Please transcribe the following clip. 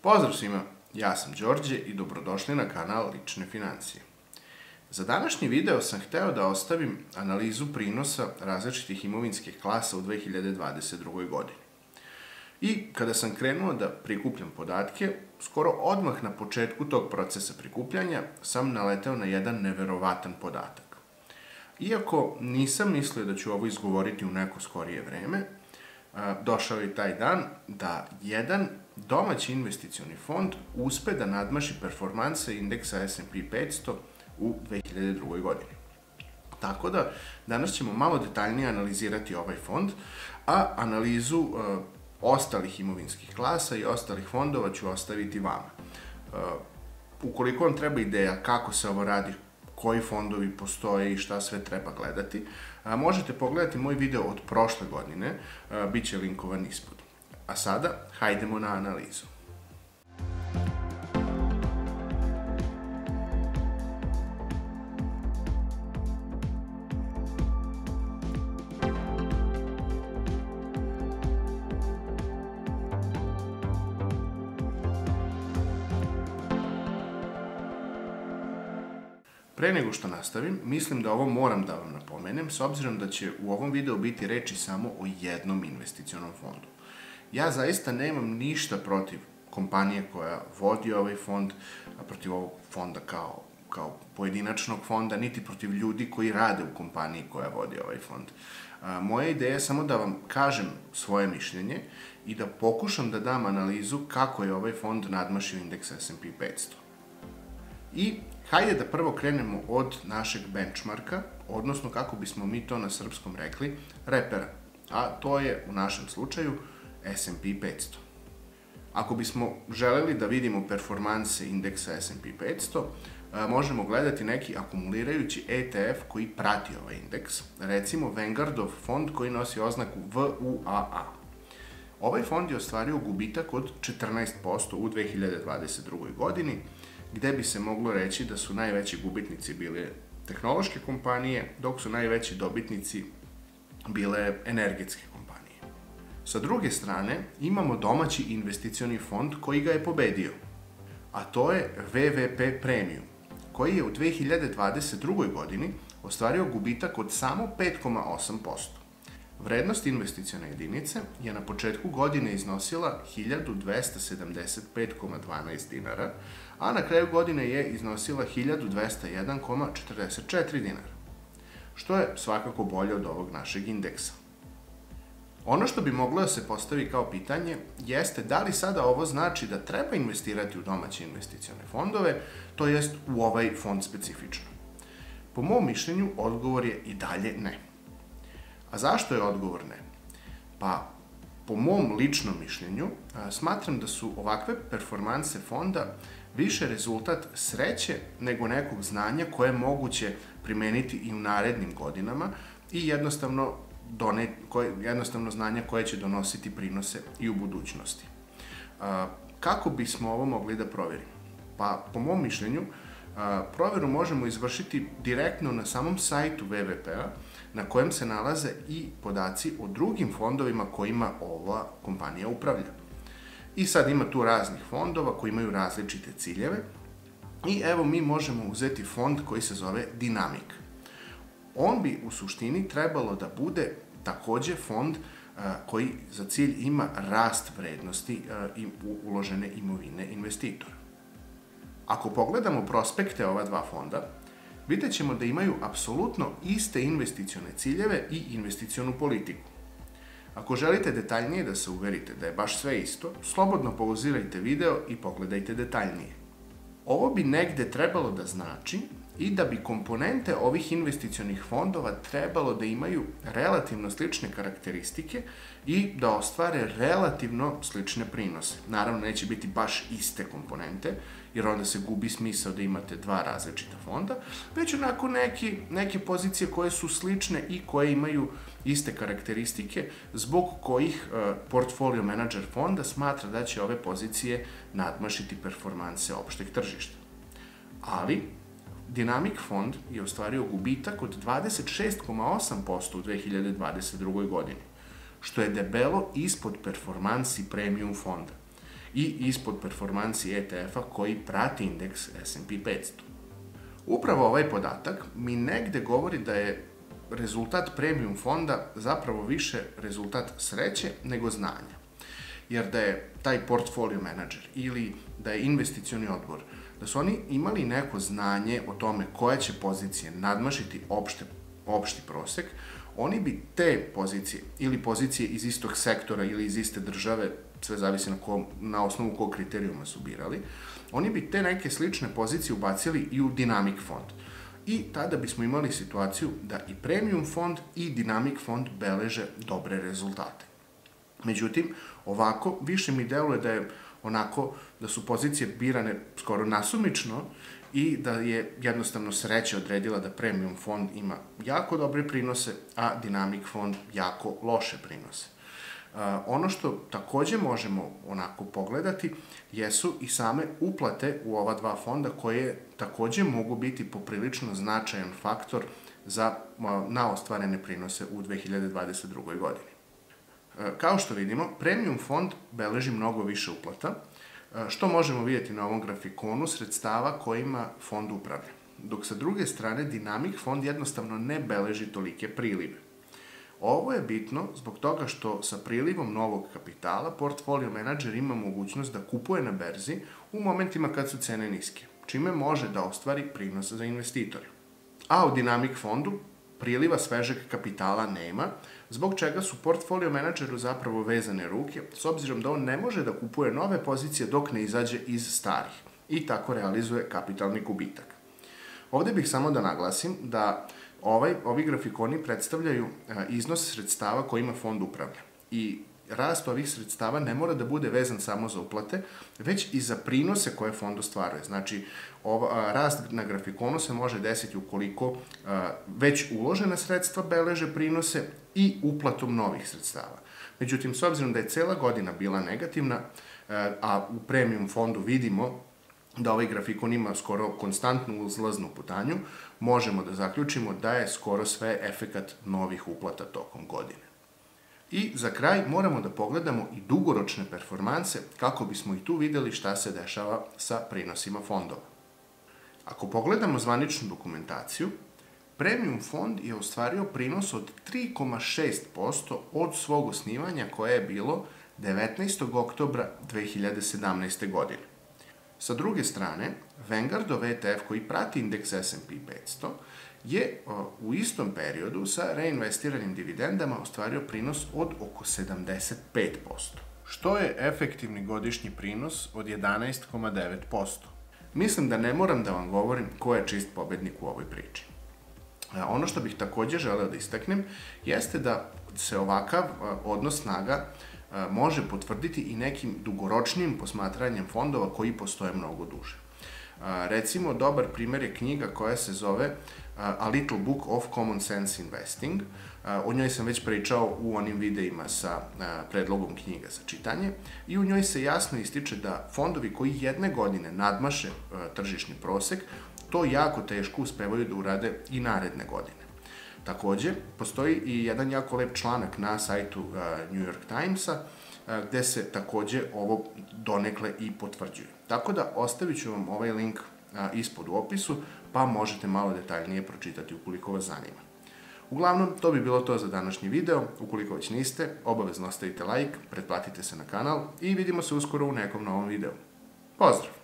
Pozdrav svima, ja sam Đorđe i dobrodošli na kanal Lične financije. Za današnji video sam hteo da ostavim analizu prinosa različitih imovinskih klasa u 2022. godini. I kada sam krenuo da prikupljam podatke, skoro odmah na početku tog procesa prikupljanja sam naleteo na jedan neverovatan podatak. Iako nisam mislio da ću ovo izgovoriti u neko skorije vreme, došao je taj dan da jedan domaći investicioni fond uspe da nadmaši performanse indeksa S&P 500 u 2002. godini. Tako da, danas ćemo malo detaljnije analizirati ovaj fond, a analizu ostalih imovinskih klasa i ostalih fondova ću ostaviti vama. Ukoliko vam treba ideja kako se ovo radi, koji fondovi postoje i šta sve treba gledati, možete pogledati moj video od prošle godine, bit će linkovan ispod. A sada, hajdemo na analizu. Pre nego što nastavim, mislim da ovo moram da vam napomenem, s obzirom da će u ovom videu biti reči samo o jednom investicionom fondu. Ja zaista nemam ništa protiv kompanije koja vodi ovaj fond, protiv ovog fonda kao pojedinačnog fonda, niti protiv ljudi koji rade u kompaniji koja vodi ovaj fond. Moja ideja je samo da vam kažem svoje mišljenje i da pokušam da dam analizu kako je ovaj fond nadmašio indeks S&P 500. I hajde da prvo krenemo od našeg benchmarka, odnosno kako bismo mi to na srpskom rekli, repera, a to je u našem slučaju S&P 500. Ako bismo želeli da vidimo performanse indeksa S&P 500, možemo gledati neki akumulirajući ETF koji prati ovaj indeks, recimo Vanguardov fond koji nosi oznaku VUAA. Ovaj fond je ostvario gubitak od 14% u 2022. godini, gde bi se moglo reći da su najveći gubitnici bile tehnološke kompanije, dok su najveći dobitnici bile energetske kompanije. Sa druge strane, imamo domaći investicioni fond koji ga je pobedio, a to je VVP Premium, koji je u 2022. godini ostvario gubitak od samo 5,8%. Vrednost investicione jedinice je na početku godine iznosila 1275,12 dinara, a na kraju godine je iznosila 1201,44 dinara, što je svakako bolje od ovog našeg indeksa. Ono što bi moglo da se postavi kao pitanje jeste da li sada ovo znači da treba investirati u domaće investicione fondove, to jest u ovaj fond specifično. Po mom mišljenju, odgovor je i dalje ne. A zašto je odgovor ne? Pa, po mom ličnom mišljenju, smatram da su ovakve performanse fonda više rezultat sreće nego nekog znanja koje je moguće primeniti i u narednim godinama i jednostavno znanja koje će donositi prinose i u budućnosti. Kako bismo ovo mogli da proverimo? Pa, po mom mišljenju, proveru možemo izvršiti direktno na samom sajtu VVP-a, na kojem se nalaze i podaci o drugim fondovima kojima ova kompanija upravlja. I sad ima tu raznih fondova koji imaju različite ciljeve i evo mi možemo uzeti fond koji se zove Dynamic. On bi u suštini trebalo da bude takođe fond koji za cilj ima rast vrednosti uložene imovine investitora. Ako pogledamo prospekte ova dva fonda, vidjet ćemo da imaju apsolutno iste investicione ciljeve i investicionu politiku. Ako želite detaljnije da se uverite da je baš sve isto, slobodno pauzirajte video i pogledajte detaljnije. Ovo bi negde trebalo da znači i da bi komponente ovih investicionih fondova trebalo da imaju relativno slične karakteristike i da ostvare relativno slične prinose. Naravno, neće biti baš iste komponente, jer onda se gubi smisao da imate dva različita fonda, već onako neke pozicije koje su slične i koje imaju iste karakteristike, zbog kojih portfolio menadžer fonda smatra da će ove pozicije nadmašiti performanse opšteg tržišta. Ali, Dynamic fond je ostvario gubitak od 26,8% u 2022. godini, što je debelo ispod performansi Premium fonda, i ispod performansi ETF-a koji prati indeks S&P 500. Upravo ovaj podatak mi negde govori da je rezultat premium fonda zapravo više rezultat sreće nego znanja. Jer da je taj portfolio menadžer ili da je investicioni odbor, da su oni imali neko znanje o tome koje će pozicije nadmašiti opšti prosek, oni bi te pozicije ili pozicije iz istog sektora ili iz iste države, sve zavisi na osnovu kog kriterijuma su birali, oni bi te neke slične pozicije ubacili i u Dynamic fond. I tada bismo imali situaciju da i premium fond i Dynamic fond beleže dobre rezultate. Međutim, ovako više mi deluje da je da su pozicije birane skoro nasumično i da je jednostavno sreća odredila da premium fond ima jako dobre prinose, a Dynamic fond jako loše prinose. Ono što takođe možemo pogledati jesu i same uplate u ova dva fonda koje takođe mogu biti poprilično značajan faktor na ostvarene prinose u 2022. godini. Kao što vidimo, premium fond beleži mnogo više uplata, što možemo vidjeti na ovom grafikonu sredstava kojima fond upravlja. Dok sa druge strane Dynamic fond jednostavno ne beleži tolike prilive. Ovo je bitno zbog toga što sa prilivom novog kapitala portfolio menadžer ima mogućnost da kupuje na berzi u momentima kad su cene niske, čime može da ostvari prinos za investitore. A u Dynamic fondu priliva svežeg kapitala nema, zbog čega su portfolio menadžeru zapravo vezane ruke, s obzirom da on ne može da kupuje nove pozicije dok ne izađe iz starih i tako realizuje kapitalni gubitak. Ovde bih samo da naglasim da ovi grafikoni predstavljaju iznos sredstava kojima fond upravlja i rast ovih sredstava ne mora da bude vezan samo za uplate, već i za prinose koje fond ostvaruje. Znači, rast na grafikonu se može desiti ukoliko već uložena sredstva beleže prinose i uplatom novih sredstava. Međutim, s obzirom da je cela godina bila negativna, a u premium fondu vidimo da ovaj grafikon ima skoro konstantnu uzlaznu putanju, možemo da zaključimo da je skoro sve efekat novih uplata tokom godine. I za kraj moramo da pogledamo i dugoročne performanse kako bismo i tu videli šta se dešava sa prinosima fondova. Ako pogledamo zvaničnu dokumentaciju, premium fond je ostvario prinos od 3,6% od svog osnivanja koje je bilo 19. oktobra 2017. godine. Sa druge strane, Vanguardov ETF koji prati indeks S&P 500 je u istom periodu sa reinvestiranim dividendama ostvario prinos od oko 75%, što je efektivni godišnji prinos od 11,9%. Mislim da ne moram da vam govorim ko je čist pobednik u ovoj priči. Ono što bih takođe želeo da istaknem jeste da se ovakav odnos snaga može potvrditi i nekim dugoročnijim posmatranjem fondova koji postoje mnogo duže. Recimo, dobar primer je knjiga koja se zove A Little Book of Common Sense Investing. O njoj sam već pričao u onim videima sa predlogom knjiga za čitanje i u njoj se jasno ističe da fondovi koji jedne godine nadmaše tržišni prosek, to jako teško uspevaju da urade i naredne godine. Takođe, postoji i jedan jako lep članak na sajtu New York Timesa, gde se takođe ovo donekle i potvrđuje. Tako da ostavit ću vam ovaj link ispod u opisu, pa možete malo detaljnije pročitati ukoliko vas zanima. Uglavnom, to bi bilo to za današnji video. Ukoliko već niste, obavezno ostavite like, pretplatite se na kanal i vidimo se uskoro u nekom novom videu. Pozdrav!